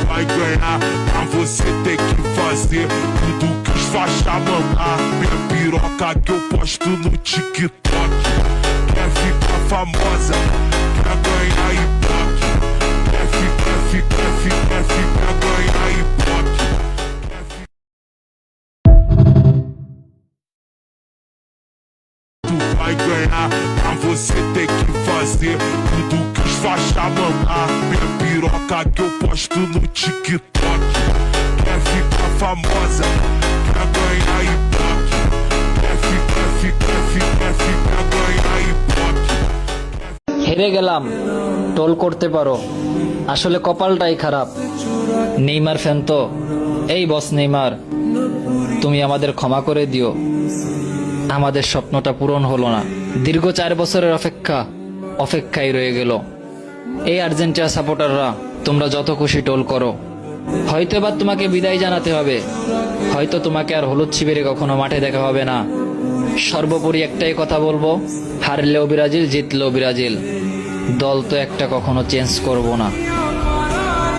vai ganhar, mas você tem que fazer tudo que os faixa mandar. Minha piroca que eu posto no TikTok. Quer ficar famosa, quer ganhar ibope. Quer ganhar ibope. Tu vai ganhar, mas você tem que fazer tudo que os faixa mandar. Minha piroca que eu posto no TikTok. Quer ficar famosa, quer ganhar ibope. Quer ganhar ibope. হেরে গেলাম, টোল করতে পারো, আসলে কপালটাই খারাপ। Neymar fan তো, এই বস নেইমার, তুমি আমাদের ক্ষমা করে দিও। আমাদের স্বপ্নটা পূরণ হলো না, দীর্ঘ 4 বছরের অপেক্ষায় রয়ে গেল। এই আর্জেন্টিনা সাপোর্টাররা, তোমরা যত খুশি টোল করো, হয়তো এবার তোমাকে বিদায় জানাতে হবে, হয়তো তোমাকে আর হলুদ শিবিরে কখনো মাঠে দেখা হবে না। সর্বোপরি একটাই কথা বলবো, হারলেও ব্রাজিল, জিতলেও ব্রাজিল, দল তো একটা কখনো চেঞ্জ করব না।